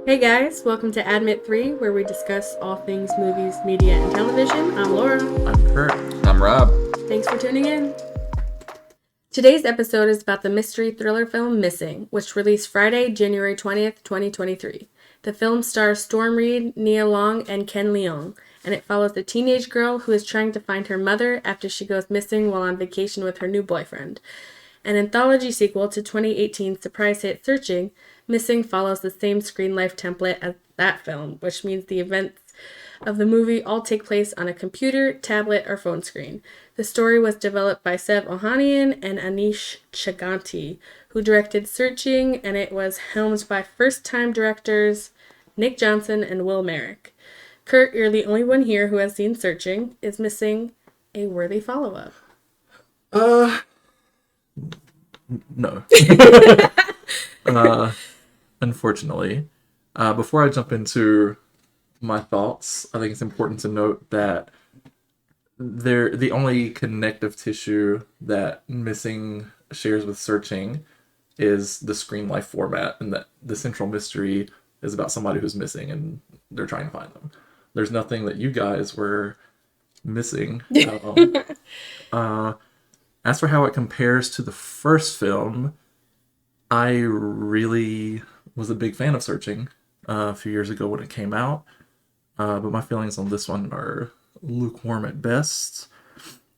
Hey guys, welcome to Admit 3, where we discuss all things movies, media, and television. I'm Laura. I'm Kurt. I'm Rob. Thanks for tuning in. Today's episode is about the mystery thriller film Missing, which released Friday, January 20th, 2023. The film stars Storm Reid, Nia Long, and Ken Leung, and it follows a teenage girl who is trying to find her mother after she goes missing while on vacation with her new boyfriend. An anthology sequel to 2018's surprise hit Searching, Missing follows the same screen life template as that film, which means the events of the movie all take place on a computer, tablet, or phone screen. The story was developed by Sev Ohanian and Anish Chaganty, who directed Searching, and it was helmed by first-time directors Nick Johnson and Will Merrick. Kurt, you're the only one here who has seen Searching. Is Missing a worthy follow-up? No. Unfortunately. Before I jump into my thoughts, I think it's important to note that the only connective tissue that Missing shares with Searching is the screen life format, and that the central mystery is about somebody who's missing and they're trying to find them. There's nothing that you guys were missing. As for how it compares to the first film, I really was a big fan of Searching a few years ago when it came out, but my feelings on this one are lukewarm at best.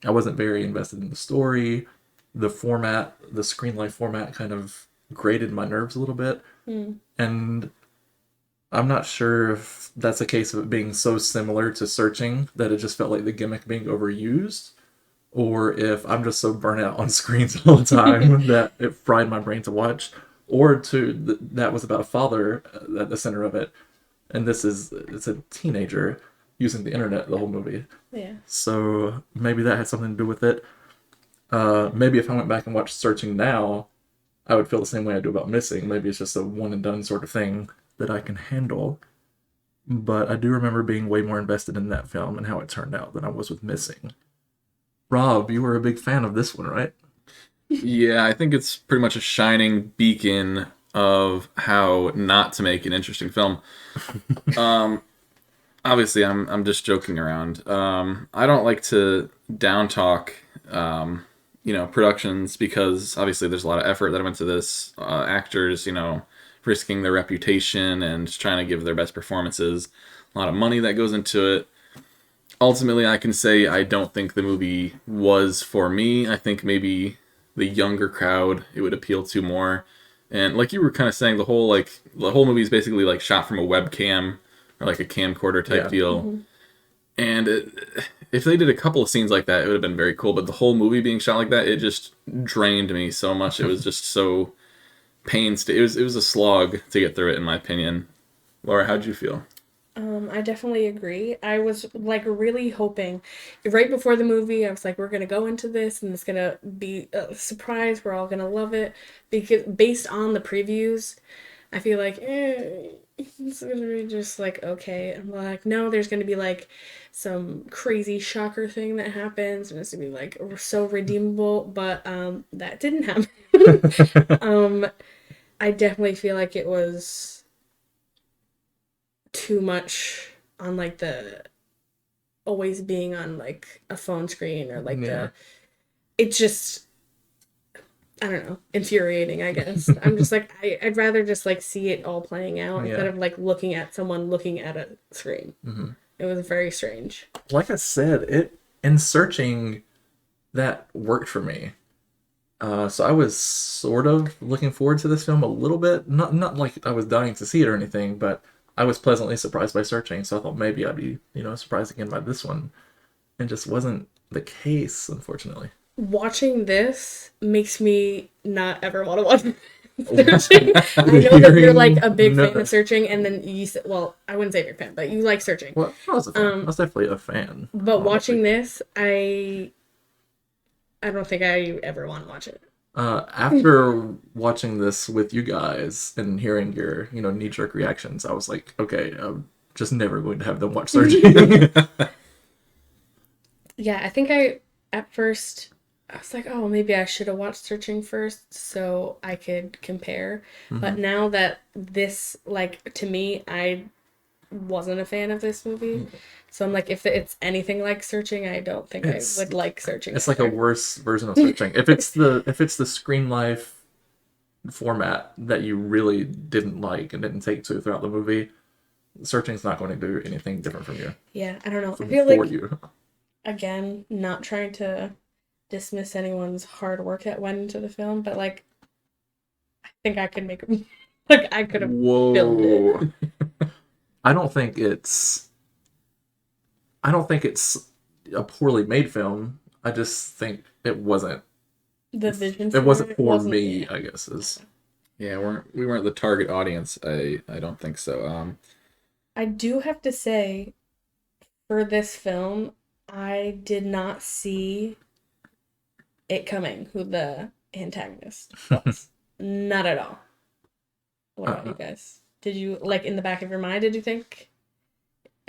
I wasn't very invested in the story. The format, the screen life format, kind of grated my nerves a little bit, and I'm not sure if that's a case of it being so similar to Searching that it just felt like the gimmick being overused, or if I'm just so burnt out on screens all the time that it fried my brain to watch, or that was about a father at the center of it, and it's a teenager using the internet the whole movie. Yeah. So maybe that had something to do with it. Maybe if I went back and watched Searching now, I would feel the same way I do about Missing. Maybe it's just a one and done sort of thing that I can handle. But I do remember being way more invested in that film and how it turned out than I was with Missing. Rob, you were a big fan of this one, right? Yeah, I think it's pretty much a shining beacon of how not to make an interesting film. Obviously, I'm just joking around. I don't like to down talk, productions, because obviously there's a lot of effort that went into this. Actors, risking their reputation and just trying to give their best performances. A lot of money that goes into it. Ultimately, I can say I don't think the movie was for me. I think maybe the younger crowd it would appeal to more. And like you were kind of saying, the whole movie is basically like shot from a webcam or like a camcorder type deal. Mm-hmm. And if they did a couple of scenes like that, it would have been very cool. But the whole movie being shot like that, it just drained me so much. It was just so painstaking. It was a slog to get through it, in my opinion. Laura, how'd you feel? I definitely agree. I was like really hoping right before the movie, I was like, we're going to go into this and it's going to be a surprise. We're all going to love it, because based on the previews, I feel like, it's going to be just like, okay. I'm like, no, there's going to be like some crazy shocker thing that happens and it's going to be like so redeemable, but that didn't happen. I definitely feel like it was too much on like the always being on like a phone screen or like it's just, I don't know, infuriating, I guess. I'm just like, I'd rather just like see it all playing out instead of like looking at someone looking at a screen. It was very strange. Like I said, in Searching, that worked for me. So I was sort of looking forward to this film a little bit. Not like I was dying to see it or anything, but I was pleasantly surprised by Searching, so I thought maybe I'd be, surprised again by this one. And just wasn't the case, unfortunately. Watching this makes me not ever want to watch Searching. I know that you're like a big fan of Searching, and then you said, well, I wouldn't say big fan, but you like Searching. Well, I was a fan. I was definitely a fan. But watching this, I don't think I ever want to watch it. After watching this with you guys and hearing your, knee-jerk reactions, I was like, okay, I'm just never going to have them watch Searching. Yeah, I think at first I was like, oh, maybe I should have watched Searching first so I could compare. But now that this, like, to me, I wasn't a fan of this movie. So I'm like, if it's anything like Searching, I don't think I It's would like Searching. it's like a either. worse version of Searching. If it's the Screen Life format that you really didn't like and didn't take to throughout the movie, Searching's not going to do anything different from you. Yeah, I don't know. I For feel like, you. again, not trying to dismiss anyone's hard work that went into the film, but like, I think I could make it. Like, I could have filmed it. Whoa. I don't think it's a poorly made film. I just think it wasn't The vision it wasn't for wasn't- me, I guess is. Yeah, we weren't the target audience. I don't think so. I do have to say, for this film, I did not see it coming who the antagonist was. Not at all. What about you guys? Did you, like, in the back of your mind, did you think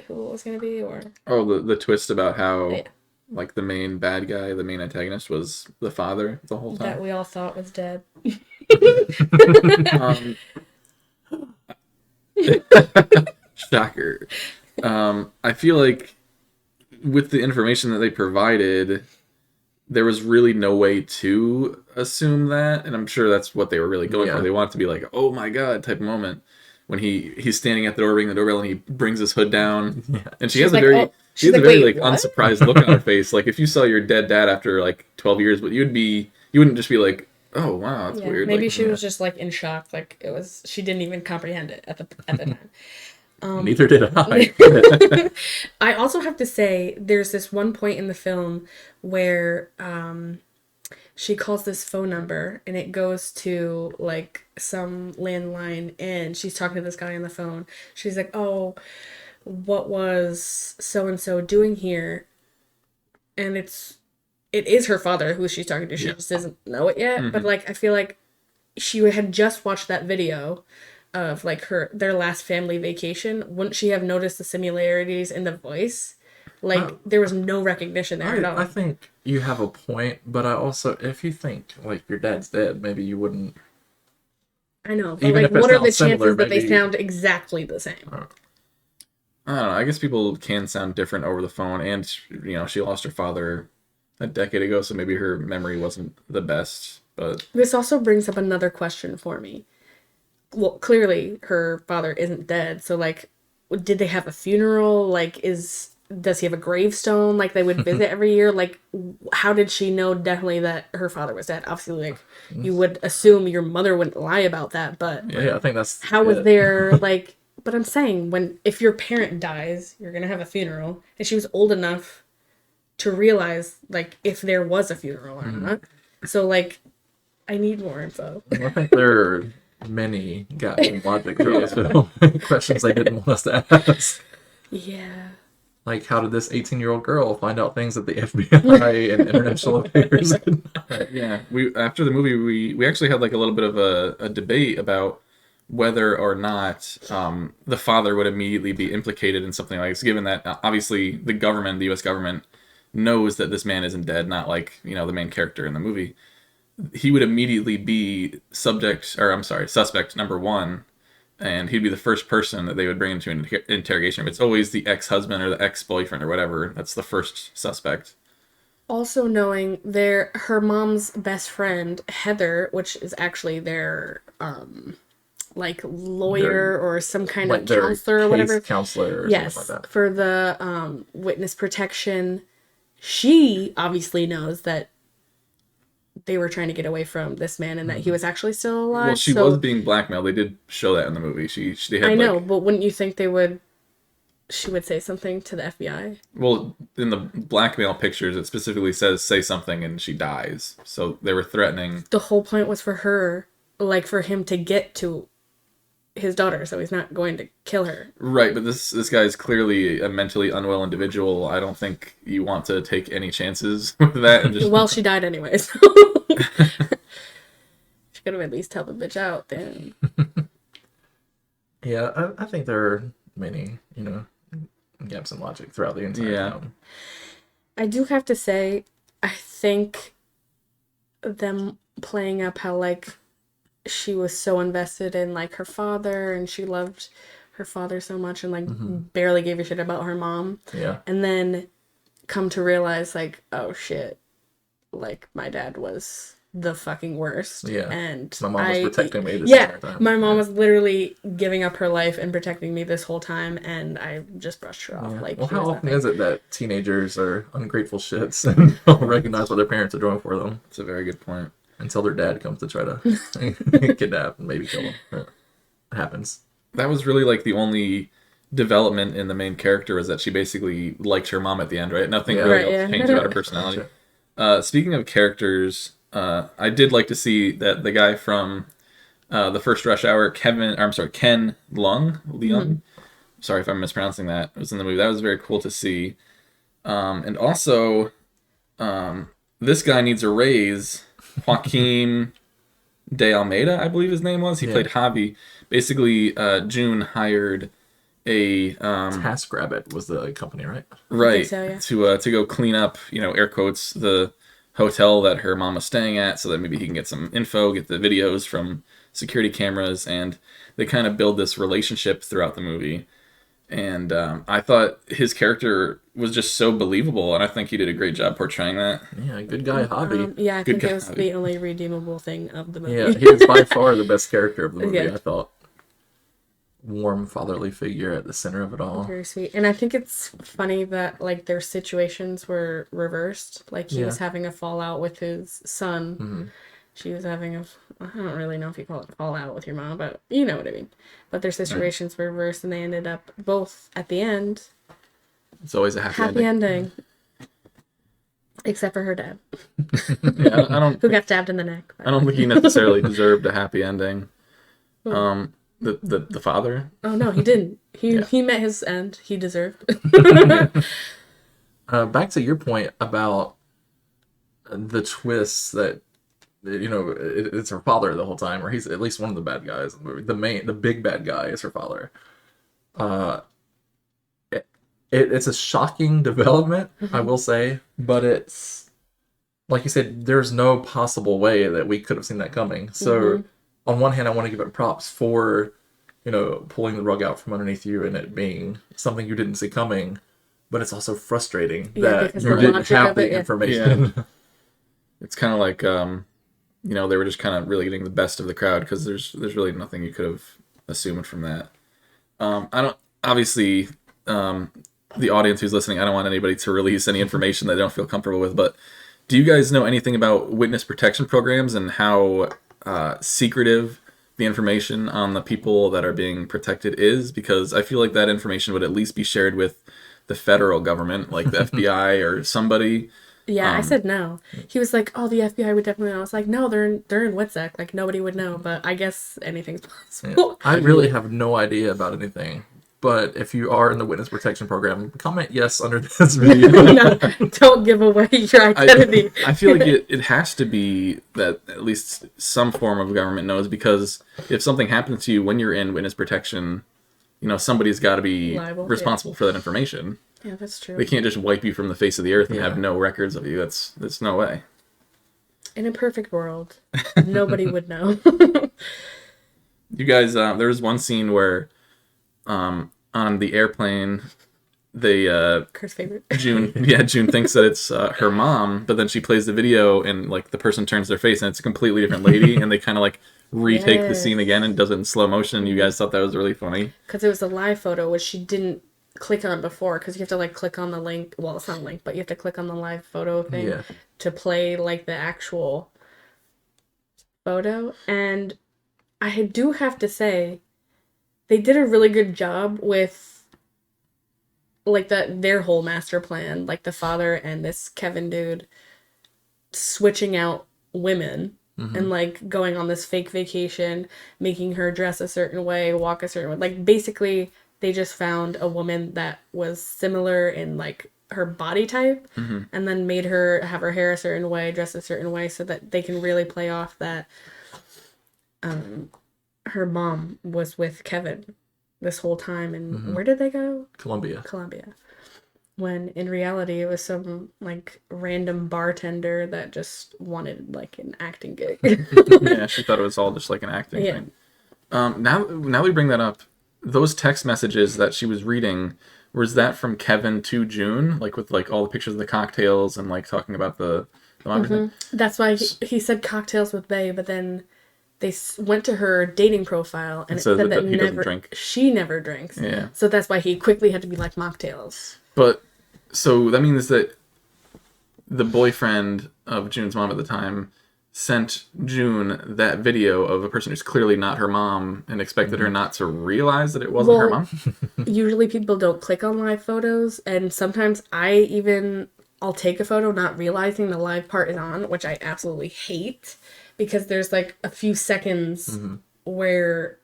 who it was going to be, or? Oh, the twist about how Yeah. like the main bad guy, the main antagonist was the father the whole That time. we all thought was dead. Um, shocker. I feel like with the information that they provided, there was really no way to assume that, and I'm sure that's what they were really going Yeah. for. They want it to be like, "Oh my god" type of moment when he's standing at the door ringing the doorbell and he brings his hood down, and she She's has like, a very oh, she she's has a like, very "Wait, like what?" unsurprised look on her face. Like if you saw your dead dad after like 12 years, but you wouldn't just be like, "Oh wow, that's Yeah, weird." maybe Like, she was just like in shock, like it was. She didn't even comprehend it at the time. Neither did I. I also have to say, there's this one point in the film where she calls this phone number and it goes to like some landline, and she's talking to this guy on the phone. She's like, "Oh, what was so and so doing here?" And it is her father who she's talking to. She just doesn't know it yet. But like, I feel like she had just watched that video of like their last family vacation. Wouldn't she have noticed the similarities in the voice? Like, there was no recognition there at all. I think you have a point, but I also, if you think like your dad's dead, maybe you wouldn't. I know, but Even like, if it what are the sounds similar, chances that they maybe- sound exactly the same? I don't know. I guess people can sound different over the phone, and she lost her father a decade ago, so maybe her memory wasn't the best. But This also brings up another question for me. Well, clearly her father isn't dead, so like, did they have a funeral? Like, does he have a gravestone like they would visit every year? Like, how did she know definitely that her father was dead? Obviously, like, you would assume your mother wouldn't lie about that, but Yeah, I think that's how was it. there like? But I'm saying, if your parent dies, you're gonna have a funeral, and she was old enough to realize like if there was a funeral or not. So like, I need more info. I think there are many gaps in logic throughout this film. Questions they didn't want us to ask. Yeah. Like, how did this 18-year-old girl find out things that the FBI and international affairs could not? yeah, we after the movie we actually had like a little bit of a debate about whether or not the father would immediately be implicated in something like this, given that obviously the U.S. government, knows that this man isn't dead, not like the main character in the movie. He would immediately be suspect number one, and he'd be the first person that they would bring into an interrogation. It's always the ex-husband or the ex-boyfriend or whatever. That's the first suspect. Also knowing her mom's best friend, Heather, which is actually their like lawyer or some kind Like of their counselor or whatever. case counselor or Yes, something like that. for the witness protection. She obviously knows that they were trying to get away from this man and that he was actually still alive. Well, she so, was being blackmailed. They did show that in the movie. They had I know, like, but wouldn't you think she would say something to the FBI? well, in the blackmail pictures, it specifically says say something and she dies. So they were threatening. The whole point was for her, like for him to get to his daughter, so he's not going to kill her. Right, but this guy is clearly a mentally unwell individual. I don't think you want to take any chances with that. And just Well, she died anyway, so she could have at least helped the bitch out then. Yeah, I think there are many, gaps in logic throughout the entire Yeah. film. I do have to say, I think them playing up how like she was so invested in like her father and she loved her father so much and like barely gave a shit about her mom. Yeah. And then come to realize like, oh shit, like my dad was the fucking worst. Yeah. And My mom was protecting me this yeah, entire time. my mom was literally giving up her life and protecting me this whole time, and I just brushed her off. Yeah. Like, Well, she how was often nothing. is it that teenagers are ungrateful shits and don't recognize what their parents are doing for them That's a very good point. until their dad comes to try to kidnap and maybe kill them? It happens. That was really like the only development in the main character was that she basically liked her mom at the end, right? Nothing Yeah. really Right, else yeah. changed about her personality. Speaking of characters, I did like to see that the guy from the first Rush Hour, Ken Leung. Sorry if I'm mispronouncing that. Was in the movie. That was very cool to see. And also, this guy needs a raise. Joaquin de Almeida, I believe his name was. He Yeah. played Javi. Basically, June hired a TaskRabbit was the company, right? right so, yeah. to go clean up, air quotes, the hotel that her mom was staying at, so that maybe he can get some info, get the videos from security cameras, and they kind of build this relationship throughout the movie. And I thought his character was just so believable, and I think he did a great job portraying that. Yeah, good guy, Javi. Yeah, I Good think it was guy. the only redeemable thing of the movie. Yeah, he is by far the best character of the movie, Yeah. I thought. Warm, fatherly figure at the center of it all. Very sweet. And I think it's funny that like their situations were reversed. Like he was Yeah. having a fallout with his son. Mhm. She was having I don't really know if you call it fallout with your mom, but you know what I mean. But their situations were reversed and they ended up both at the end It's always a happy happy ending. ending. Except for her dad, Yeah, I don't who got stabbed in the neck. I don't think he necessarily deserved a happy ending. The father. Oh no, he didn't. He Yeah. he met his end. He deserved. Back to your point about the twists that it's her father the whole time, or he's at least one of the bad guys in the movie. The big bad guy is her father. It's a shocking development, I will say, but it's like you said, there's no possible way that we could have seen that coming. So on one hand, I want to give it props for pulling the rug out from underneath you and it being something you didn't see coming. But it's also frustrating Yeah, that because you the didn't logic have of the it, yeah. information. It's kind of like they were just kind of really getting the best of the crowd because there's really nothing you could have assumed from that. I don't obviously the audience who's listening, I don't want anybody to release any information that they don't feel comfortable with. But do you guys know anything about witness protection programs and how secretive the information on the people that are being protected is? Because I feel like that information would at least be shared with the federal government, like the FBI or somebody. Yeah, I said no. He was like, "Oh, the FBI would definitely know." I was like, "No, they're in WITSEC. Like nobody would know." But I guess anything's possible. I really have no idea about anything. But if you are in the witness protection program, comment yes under this video. No, don't give away your identity. I feel like it has to be that at least some form of government knows, because if something happens to you when you're in witness protection, somebody's got to be Liable, responsible for that information. Yeah, that's true. They can't just wipe you from the face of the earth and Yeah. have no records of you. That's no way. In a perfect world, nobody would know. You guys, there was one scene where on the airplane, they Kurt's favorite. June thinks that it's her mom, but then she plays the video and like the person turns their face and it's a completely different lady, and they kind of like retake the scene Yes. again and does it in slow motion. And you guys thought that was really funny. Because it was a live photo, which she didn't click on before. Because you have to like click on the link. Well, it's not a link, but you have to click on the live photo thing Yeah. to play like the actual photo. And I do have to say, they did a really good job with like their whole master plan, like the father and this Kevin dude switching out women and like going on this fake vacation, making her dress a certain way, walk a certain way. Like basically they just found a woman that was similar in like her body type and then made her have her hair a certain way, dress a certain way, so that they can really play off that her mom was with Kevin this whole time. And where did they go? Columbia. Colombia. when in reality it was some like random bartender that just wanted like an acting gig. Yeah, she thought it was all just like an acting Yeah. thing. Now we bring that up, those text messages that she was reading, was that from Kevin to June, like with like all the pictures of the cocktails and like talking about the everything? That's why he said cocktails with Bay, but then they went to her dating profile and it says said that that he doesn't never drink. she never drinks. Yeah. So that's why he quickly had to be like mocktails. But so that means that the boyfriend of June's mom at the time sent June that video of a person who's clearly not her mom and expected her not to realize that it wasn't her Well, mom. Usually people don't click on live photos, and sometimes I'll take a photo not realizing the live part is on, which I absolutely hate because there's like a few seconds where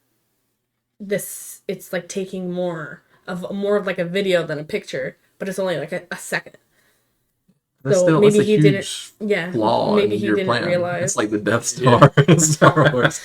it's like taking more of like a video than a picture, but it's only like a second. That's So still maybe that's a he huge didn't. Yeah, flaw maybe in he your didn't plan. realize. It's like the Death Star in Star Wars.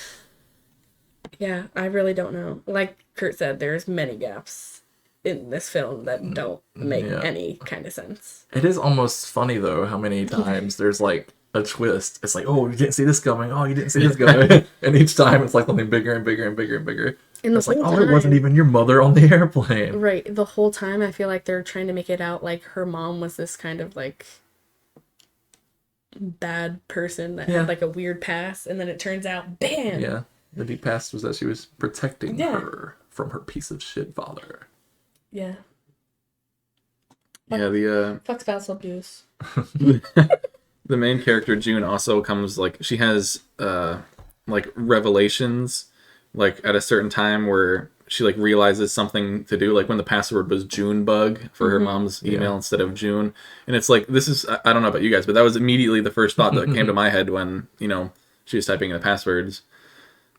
Yeah, I really don't know. Like Kurt said, there's many gaps in this film that don't make Yeah. any kind of sense. It is almost funny though how many times there's like a twist. It's like, oh, you didn't see this coming. Oh, you didn't see this coming. And each time it's like something bigger and bigger and bigger and bigger. And the It's like, whole oh, it wasn't time- even your mother on the airplane. Right, the whole time I feel like they're trying to make it out like her mom was this kind of like bad person that Yeah. had like a weird past, and then it turns out, bam! Yeah. The deep past was that she was protecting Yeah. her from her piece of shit father. Yeah. Yeah, the Fuck spousal abuse. the main character June also comes like she has like revelations like at a certain time where she like realizes something to do, like when the password was Junebug for her mom's email Yeah. instead of June. And it's like, this is, I don't know about you guys, but that was immediately the first thought that came to my head when, you know, she was typing in the passwords.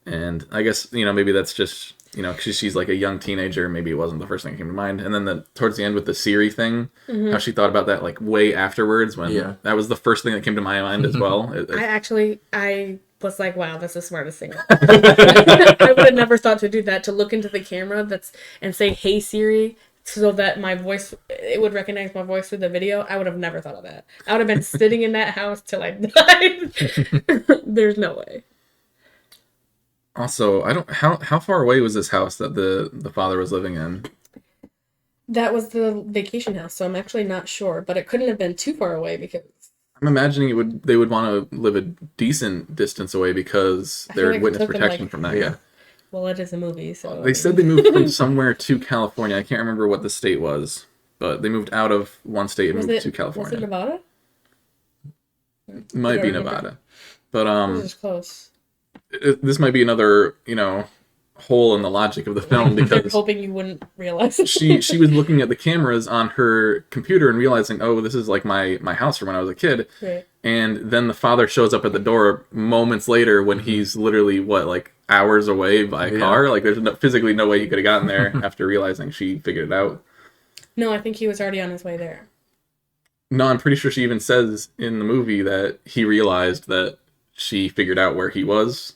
And I guess, you know, maybe that's just, you know, 'cause she's like a young teenager, maybe it wasn't the first thing that came to mind. And then towards the end with the Siri thing, how she thought about that like way afterwards, when Yeah. that was the first thing that came to my mind as well. I was like, wow, that's the smartest thing. I would have never thought to do that, to look into the camera and say, hey Siri, so that it would recognize my voice through the video. I would have never thought of that. I would have been sitting in that house till I died. There's no way. Also, I don't, how far away was this house that the father was living in? That was the vacation house, so I'm actually not sure, but it couldn't have been too far away because I'm imagining they would want to live a decent distance away because I feel they're like it witness took them, protection like- from that Yeah. guy. well, it is a movie, so They said they moved from somewhere to California. I can't remember what the state was, but they moved out of one state and moved to was it California. Nevada? Might I be don't remember. Nevada, but This is close. this might be another, you know, hole in the logic of the film They're because hoping you wouldn't realize it. she was looking at the cameras on her computer and realizing, oh, this is like my house from when I was a kid. Right. And then the father shows up at the door moments later when he's literally like hours away by Yeah. car. Like there's physically no way he could have gotten there after realizing she figured it out. No, I think he was already on his way there. No, I'm pretty sure she even says in the movie that he realized that she figured out where he was.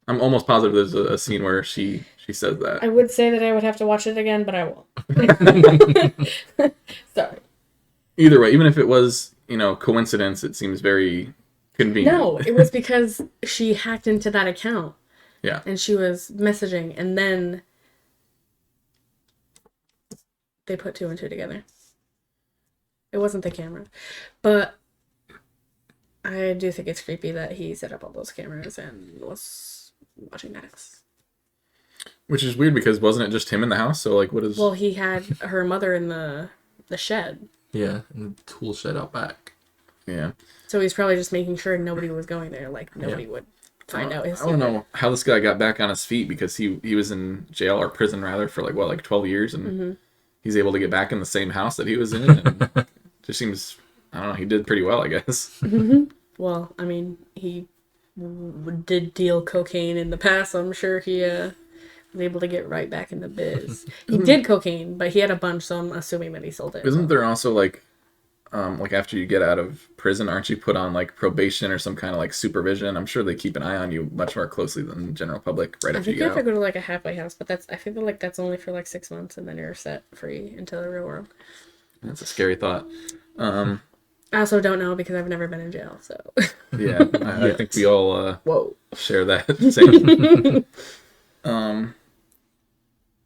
I'm almost positive there's a scene where she says that. I would say that I would have to watch it again, but I won't. Sorry. Either way, even if it was, you know, coincidence, it seems very convenient. No, it was because she hacked into that account. Yeah. And she was messaging, and then they put two and two together. It wasn't the camera. But I do think it's creepy that he set up all those cameras and was watching Max. Which is weird because wasn't it just him in the house? So like, what is? Well, he had her mother in the shed. Yeah, and the tool shed out back. Yeah. So he's probably just making sure nobody was going there. Like, nobody would find out his I don't secret. know how this guy got back on his feet because he was in jail or prison rather for like 12 years and he's able to get back in the same house that he was in and just seems, I don't know, he did pretty well, I guess. Well, I mean, he did deal cocaine in the past, so I'm sure he was able to get right back in the biz. He did cocaine, but he had a bunch, so I'm assuming that he sold it. Isn't there also like like after you get out of prison, aren't you put on like probation or some kind of like supervision? I'm sure they keep an eye on you much more closely than the general public right I after think you you get have to out. go to like a halfway house, but I feel like that's only for like 6 months, and then you're set free into the real world. That's a scary thought. Um, I also don't know because I've never been in jail, so. yeah, I think we all Whoa. share that same. um,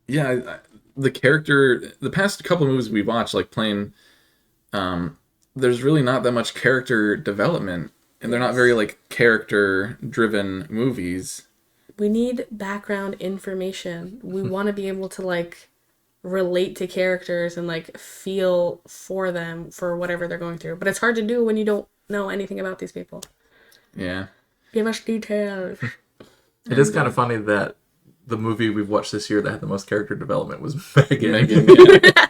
yeah, the character, the past couple of movies we've watched, like Plane, there's really not that much character development, and they're not very like character-driven movies. We need background information. We want to be able to like relate to characters and like feel for them for whatever they're going through. But it's hard to do when you don't know anything about these people. Yeah. Give us details. It is kind of funny that the movie we've watched this year that had the most character development was Megan. Megan, yeah.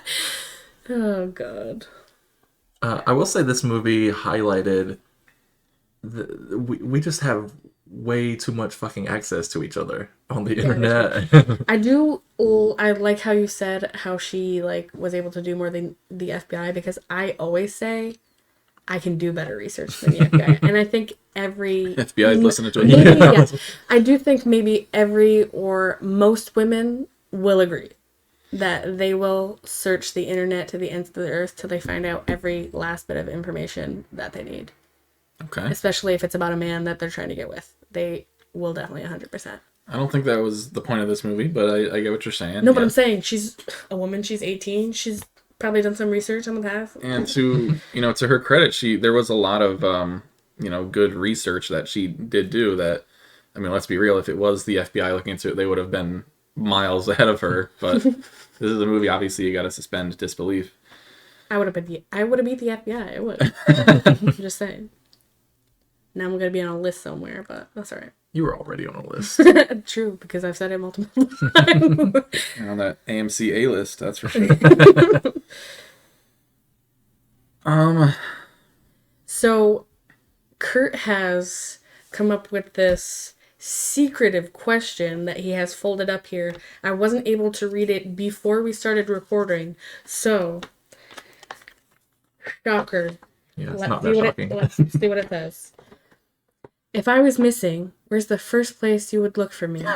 Oh god. I will say this movie highlighted we just have way too much fucking access to each other on the internet. I like how you said how she like was able to do more than the FBI, because I always say I can do better research than the FBI. And I think every FBI is listening to maybe, it. yeah, I do think maybe every or most women will agree that they will search the internet to the ends of the earth till they find out every last bit of information that they need. Okay. Especially if it's about a man that they're trying to get with. They will definitely 100%. I don't think that was the point of this movie, but I get what you're saying. No, but Yeah. I'm saying she's a woman, she's 18, she's probably done some research on the past. And to her credit, there was a lot of good research that she did do. That, I mean, let's be real, if it was the FBI looking into it, they would have been miles ahead of her. But this is a movie, obviously you got to suspend disbelief. I would have beat the FBI. I would. I'm just saying. Now I'm gonna be on a list somewhere, but that's all right. You were already on a list. True, because I've said it multiple times. On that AMC A list, that's for sure. So, Kurt has come up with this secretive question that he has folded up here. I wasn't able to read it before we started recording, so shocker. Yeah, it's Let's not see that what shocking. let's see what it says. If I was missing, where's the first place you would look for me? You're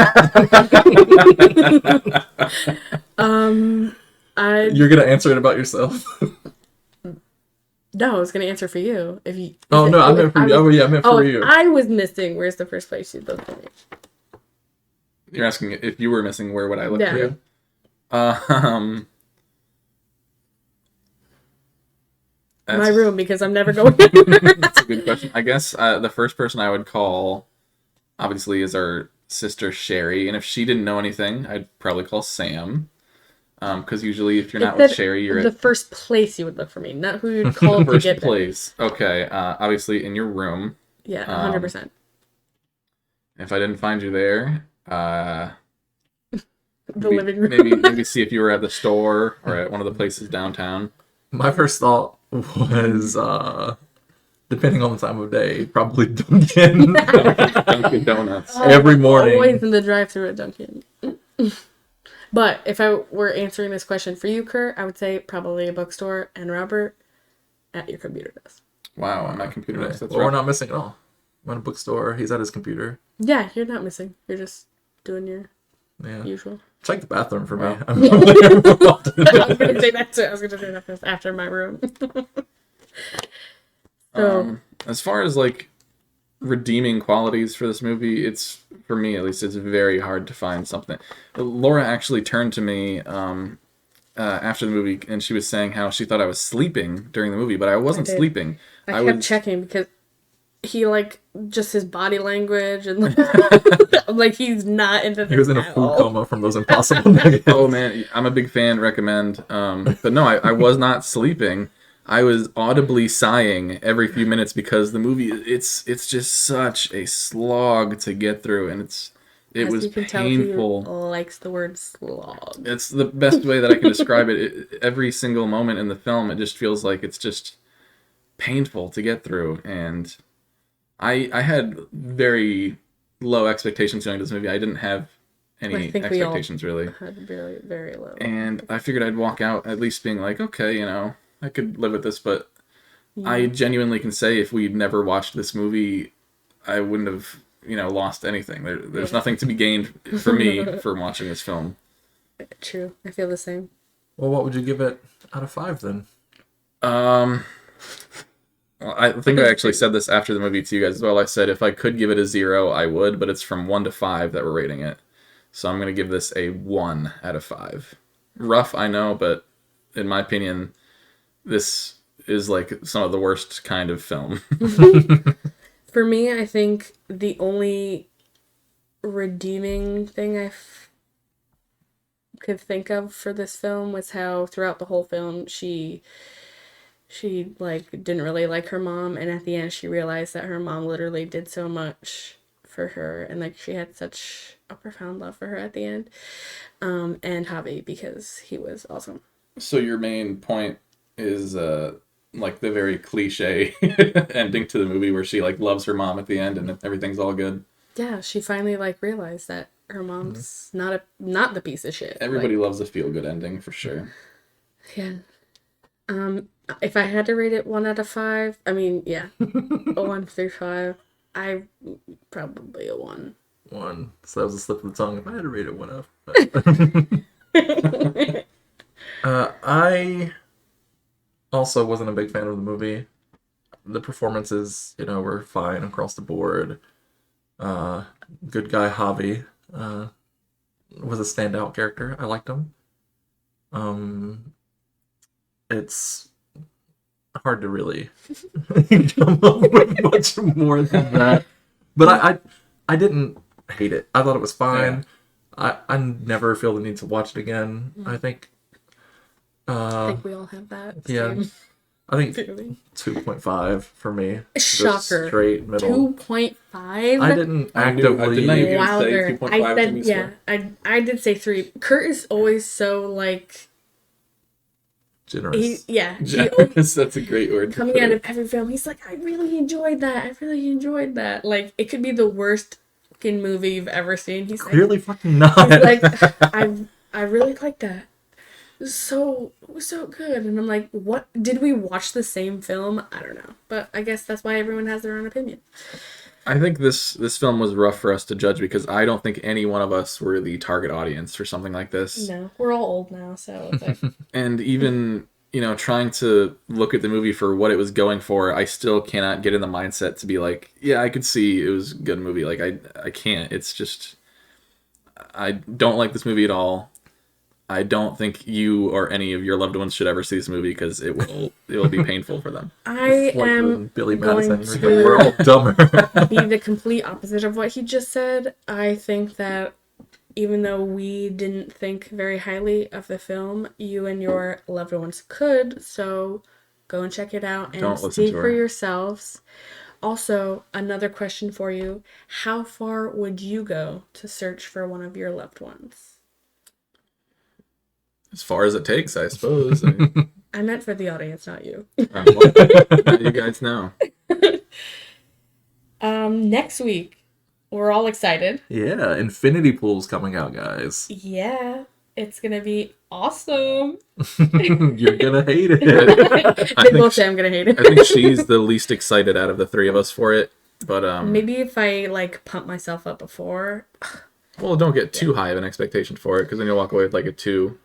gonna answer it about yourself. No, I was gonna answer for you. If you. Oh no, I meant for you. Oh yeah, I meant for If you. I was missing, where's the first place you'd look for me? You're asking if you were missing, where would I look Yeah. for you? Um, My that's- room, because I'm never going anywhere. That's a good question. I guess the first person I would call, obviously, is our sister Sherry, and if she didn't know anything, I'd probably call Sam. Because usually, if you're not with Sherry, you're the at first place you would look for me, not who you'd call to first get there. place. Okay, obviously in your room. Yeah, 100%. If I didn't find you there, The maybe, living room. maybe see if you were at the store or at one of the places downtown. My first thought was, depending on the time of day, probably Dunkin'. Dunkin' Donuts. Every morning. Always in the drive-thru at Dunkin'. But if I were answering this question for you, Kurt, I would say probably a bookstore, and Robert, at your computer desk. Wow, on my computer. That's Well, we're rough. not missing at all. I'm at a bookstore. He's at his computer. Yeah, you're not missing. You're just doing your Yeah. usual. Check the bathroom for me. Wow. I'm not there often. I was gonna say that too. I was gonna do that after my room. So As far as like redeeming qualities for this movie, it's, for me at least, it's very hard to find something. Laura actually turned to me after the movie, and she was saying how she thought I was sleeping during the movie, but I wasn't I did. sleeping. I kept checking because he like just his body language and like he's not into He was in a at food all. coma from those Impossible Nuggets. Oh man, I'm a big fan. Recommend. But no, I was not sleeping. I was audibly sighing every few minutes because the movie, it's just such a slog to get through, and it As was you can tell, painful. he likes the word slog. It's the best way that I can describe it. Every single moment in the film, it just feels like it's just painful to get through. And I had very low expectations going to this movie. I didn't have any I think we all expectations really. had very, very low. And I figured I'd walk out at least being like, okay, I could live with this, but I genuinely can say if we'd never watched this movie, I wouldn't have, lost anything. There's nothing to be gained for me from watching this film. True. I feel the same. Well, what would you give it out of 5 then? Well, I think I actually said this after the movie to you guys as well. I said if I could give it a 0, I would, but it's from 1 to 5 that we're rating it. So I'm going to give this a 1 out of 5. Rough, I know, but in my opinion, this is like some of the worst kind of film. For me, I think the only redeeming thing I could think of for this film was how throughout the whole film she like didn't really like her mom, and at the end she realized that her mom literally did so much for her, and like she had such a profound love for her at the end. And Javi, because he was awesome. So your main point is like the very cliche ending to the movie where she like loves her mom at the end and everything's all good. Yeah, she finally like realized that her mom's not the piece of shit. Everybody loves a feel good ending for sure. Yeah. If I had to rate it 1 out of 5, I mean, yeah, a 1 through 5, I probably a 1. 1. So that was a slip of the tongue. If I had to rate it 1 up. I also wasn't a big fan of the movie. The performances, were fine across the board. Good guy Javi was a standout character. I liked him. It's hard to really come up with much more than that. But I didn't hate it. I thought it was fine. Yeah. I never feel the need to watch it again. I think we all have that. Yeah. Same. I think 2.5 for me. Shocker. Straight middle. 2.5? I didn't actively. Say 2.5 yeah. I did say 3. Kurt is always so like generous. Generous. That's a great word. Coming out of every film, he's like, I really enjoyed that. Like, it could be the worst fucking movie you've ever seen. He's clearly like, fucking not. He's like, I really like that. It was so good. And I'm like, what? Did we watch the same film? I don't know. But I guess that's why everyone has their own opinion. I think this film was rough for us to judge because I don't think any one of us were the target audience for something like this. No, we're all old now, so it's like... And even, trying to look at the movie for what it was going for, I still cannot get in the mindset to be like, yeah, I could see it was a good movie. Like, I can't. It's just... I don't like this movie at all. I don't think you or any of your loved ones should ever see this movie because it will be painful for them. I am Billy going Madison. to We're all dumber. be the complete opposite of what he just said. I think that even though we didn't think very highly of the film, you and your loved ones could. So go and check it out and see for yourselves. Also, another question for you. How far would you go to search for one of your loved ones? As far as it takes, I suppose. I meant for the audience, not you. You guys know. Next week, we're all excited. Yeah, Infinity Pool's coming out, guys. Yeah, it's gonna be awesome. You're gonna hate it. They both say I'm gonna hate it. I think she's the least excited out of the three of us for it. But maybe if I pump myself up before. Well, don't get too high of an expectation for it, because then you'll walk away with a 2.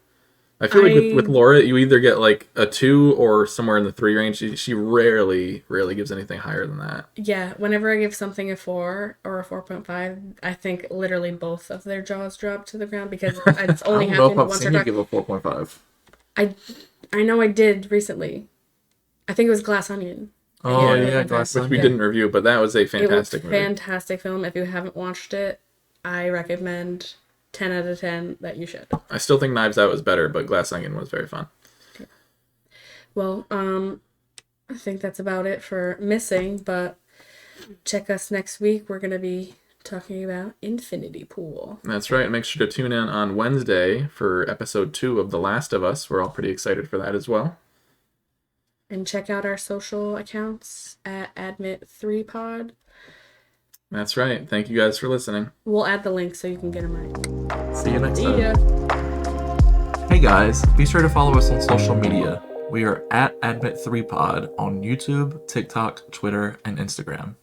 I feel like with Laura, you either get a 2 or somewhere in the 3 range. She rarely gives anything higher than that. Yeah, whenever I give something a 4 or a 4.5, I think literally both of their jaws drop to the ground because it's only happened once or twice. I don't know if I've seen you give a 4.5. I know I did recently. I think it was Glass Onion. Oh yeah, Glass Onion. Which we didn't review, but that was a fantastic movie. Fantastic film. If you haven't watched it, I recommend 10 out of 10 that you should. I still think Knives Out was better, but Glass Onion was very fun. Okay. Well, I think that's about it for Missing, but check us next week. We're going to be talking about Infinity Pool. That's right. Make sure to tune in on Wednesday for episode 2 of The Last of Us. We're all pretty excited for that as well. And check out our social accounts at Admit3Pod. That's right. Thank you guys for listening. We'll add the link so you can get them right. See you next See time. ya. Hey guys, be sure to follow us on social media. We are at Admit3Pod on YouTube, TikTok, Twitter, and Instagram.